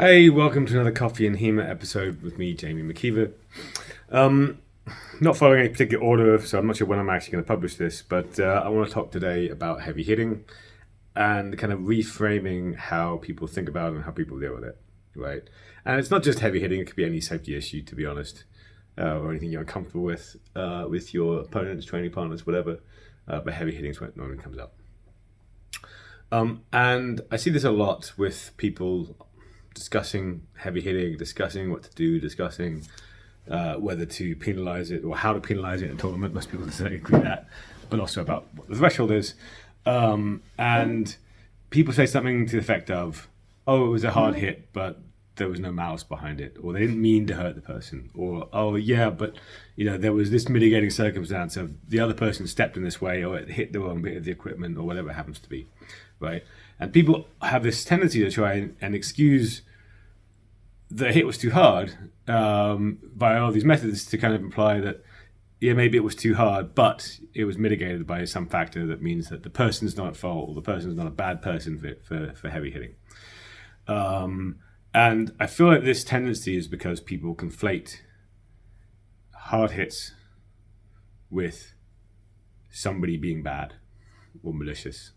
Hey, welcome to another Coffee and HEMA episode with me, Jamie McKeever. Not following any particular order, so I'm not sure when I'm actually going to publish this, but I want to talk today about heavy hitting and kind of reframing how people think about it and how people deal with it, right? And it's not just heavy hitting; it could be any safety issue, to be honest, or anything you're uncomfortable with your opponents, training partners, whatever. But heavy hitting is when it normally comes up. And I see this a lot with people discussing heavy hitting, discussing what to do, discussing whether to penalize it or how to penalize it in a tournament. Most people say agree with that, but also about what the threshold is. And people say something to the effect of, "Oh, it was a hard hit, but there was no malice behind it," or "They didn't mean to hurt the person," or "Oh, yeah, but there was this mitigating circumstance of the other person stepped in this way, or it hit the wrong bit of the equipment, or whatever it happens to be." Right? And people have this tendency to try and excuse the hit was too hard by all these methods to kind of imply that, yeah, maybe it was too hard, but it was mitigated by some factor that means that the person's not at fault, or the person's not a bad person for heavy hitting. And I feel like this tendency is because people conflate hard hits with somebody being bad or malicious.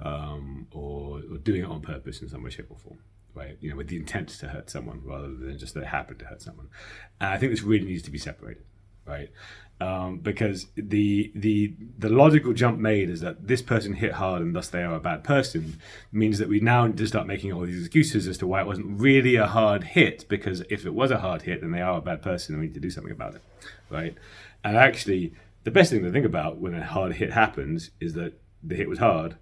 Or doing it on purpose in some way, shape, or form, right? With the intent to hurt someone rather than just that it happened to hurt someone. And I think this really needs to be separated, right? Because the logical jump made is that this person hit hard and thus they are a bad person means that we now need to start making all these excuses as to why it wasn't really a hard hit, because if it was a hard hit, then they are a bad person and we need to do something about it, right? And actually, the best thing to think about when a hard hit happens is that the hit was hard.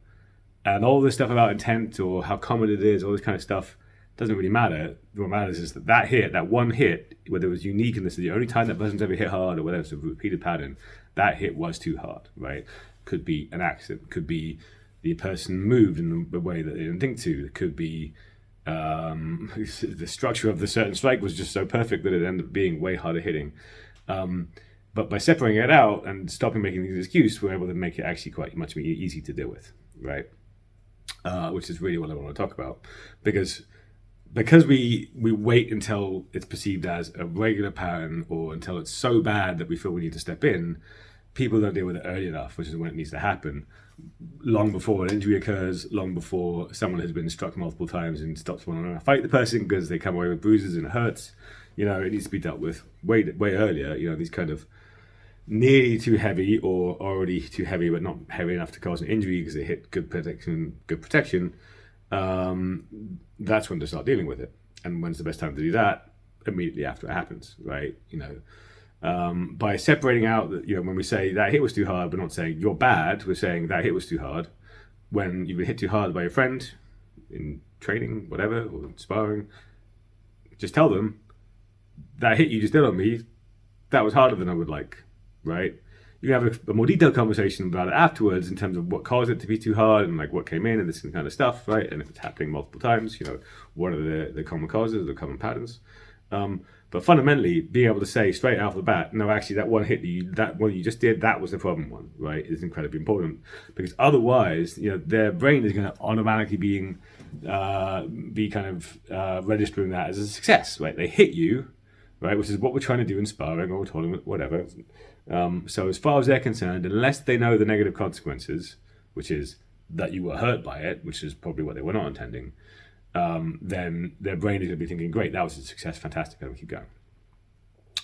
And all this stuff about intent or how common it is, all this kind of stuff, doesn't really matter. What matters is that hit, that one hit, whether it was unique and this is the only time that person's ever hit hard, or whether it's a repeated pattern, that hit was too hard, right? Could be an accident, could be the person moved in the way that they didn't think to. It could be the structure of the certain strike was just so perfect that it ended up being way harder hitting. But by separating it out and stopping making these excuses, we're able to make it actually quite much more easy to deal with, right? Which is really what I want to talk about, because we wait until it's perceived as a regular pattern or until it's so bad that we feel we need to step in. People don't deal with it early enough, which is when it needs to happen, long before an injury occurs, long before someone has been struck multiple times and stops wanting to fight the person because they come away with bruises and it hurts. It needs to be dealt with way earlier. These kind of nearly too heavy or already too heavy but not heavy enough to cause an injury because it hit good protection, that's when to start dealing with it. And when's the best time to do that? Immediately after it happens, right? By separating out that, when we say that hit was too hard, we're not saying you're bad, we're saying that hit was too hard. When you've been hit too hard by your friend in training, whatever, or sparring, just tell them, that hit you just did on me, that was harder than I would like. Right? You can have a more detailed conversation about it afterwards in terms of what caused it to be too hard and like what came in and this kind of stuff, right? And if it's happening multiple times, what are the common causes, the common patterns? But fundamentally, being able to say straight out of the bat, no, actually that one hit that one you just did, that was the problem one, right? Is incredibly important, because otherwise, their brain is going to automatically be kind of registering that as a success, right? They hit you, right? Which is what we're trying to do in sparring or tournament, whatever. So as far as they're concerned, unless they know the negative consequences, which is that you were hurt by it, which is probably what they were not intending, then their brain is going to be thinking, great, that was a success, fantastic, I'm going to keep going.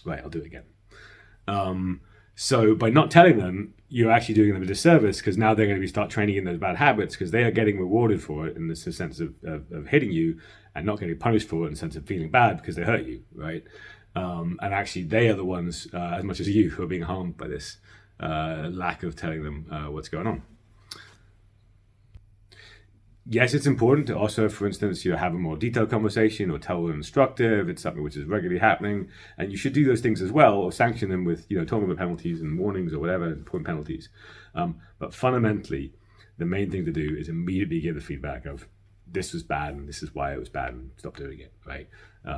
Right, I'll do it again. So by not telling them, you're actually doing them a disservice, because now they're going to start training in those bad habits because they are getting rewarded for it in the sense of hitting you and not getting punished for it in the sense of feeling bad because they hurt you, right? And actually, they are the ones, as much as you, who are being harmed by this lack of telling them what's going on. Yes, it's important to also, for instance, have a more detailed conversation or tell an instructor if it's something which is regularly happening. And you should do those things as well, or sanction them with, tournament penalties and warnings or whatever, point penalties. But fundamentally, the main thing to do is immediately give the feedback of, this was bad and this is why it was bad and stop doing it, right?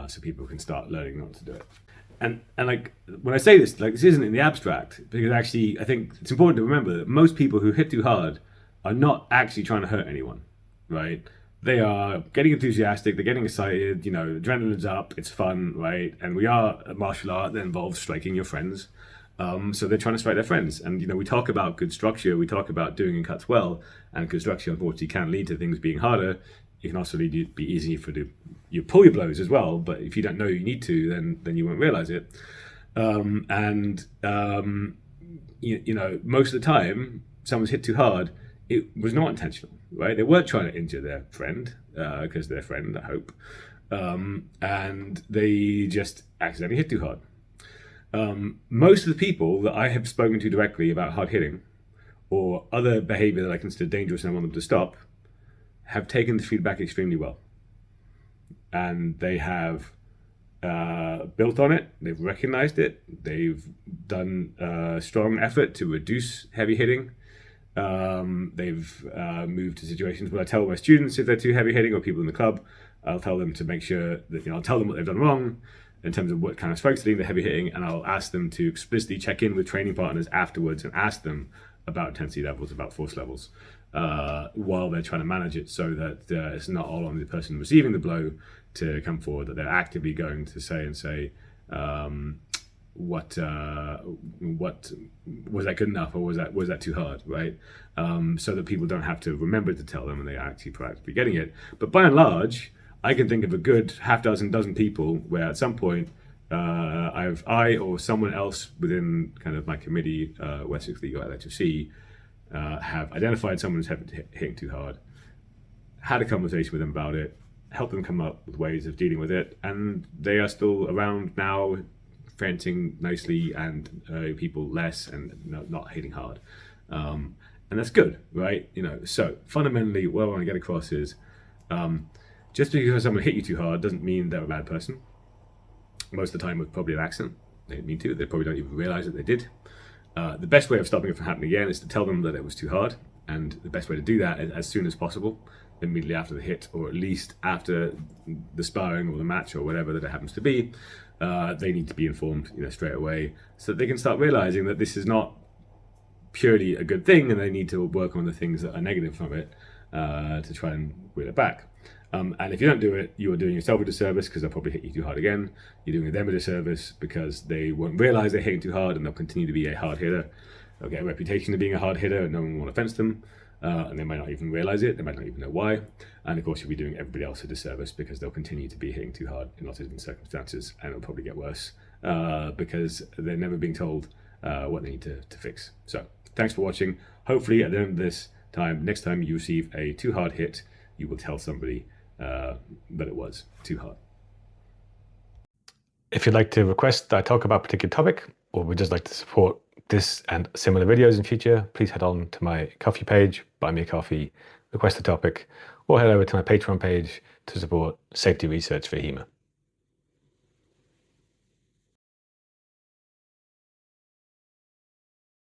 So people can start learning not to do it. And like when I say this, like this isn't in the abstract, because actually I think it's important to remember that most people who hit too hard are not actually trying to hurt anyone, right? they are getting enthusiastic, they're getting excited, you know, adrenaline's up, it's fun, right? And we are a martial art that involves striking your friends. So they're trying to strike their friends. And, you know, we talk about good structure, we talk about doing in cuts well, and good structure, unfortunately, can lead to things being harder. It can also be easy for you pull your blows as well, but if you don't know you need to, then you won't realize it. You know, most of the time, someone's hit too hard, it was not intentional, right? They weren't trying to injure their friend, because their friend, I hope, and they just accidentally hit too hard. Most of the people that I have spoken to directly about hard hitting or other behavior that I consider dangerous and I want them to stop have taken the feedback extremely well. And they have built on it, they've recognized it, they've done a strong effort to reduce heavy hitting. They've moved to situations where I tell my students if they're too heavy hitting, or people in the club, I'll tell them to make sure that, you know, I'll tell them what they've done wrong in terms of what kind of strikes they're heavy hitting, and I'll ask them to explicitly check in with training partners afterwards and ask them about intensity levels, about force levels, while they're trying to manage it, so that it's not all on the person receiving the blow to come forward, that they're actively going to say, what was that good enough, or was that too hard, right? So that people don't have to remember to tell them and they're actually proactively getting it. But by and large, I can think of a good dozen people where at some point I or someone else within kind of my committee, Wessex League or LHFC, have identified someone who's hitting too hard, had a conversation with them about it, helped them come up with ways of dealing with it, and they are still around now, fencing nicely, and people less, and not hitting hard, and that's good, right? You know, so fundamentally, what I want to get across is, just because someone hit you too hard doesn't mean they're a bad person. Most of the time, it was probably an accident. They didn't mean to. They probably don't even realize that they did. The best way of stopping it from happening again is to tell them that it was too hard, and the best way to do that is as soon as possible, immediately after the hit, or at least after the sparring or the match or whatever that it happens to be. They need to be informed, you know, straight away, so that they can start realizing that this is not purely a good thing, and they need to work on the things that are negative from it to try and wheel it back. And if you don't do it, you are doing yourself a disservice, because they'll probably hit you too hard again. You're doing them a disservice because they won't realize they're hitting too hard, and they'll continue to be a hard hitter. They'll get a reputation of being a hard hitter, and no one will offense them. And they might not even realize it. They might not even know why. And of course, you'll be doing everybody else a disservice, because they'll continue to be hitting too hard in lots of different circumstances, and it'll probably get worse because they're never being told what they need to fix. So thanks for watching. Hopefully at the end of this time, next time you receive a too hard hit, you will tell somebody that it was too hard. If you'd like to request that I talk about a particular topic, or would just like to support this and similar videos in future, please head on to my Coffee page, buy me a coffee, request a topic, or head over to my Patreon page to support safety research for HEMA.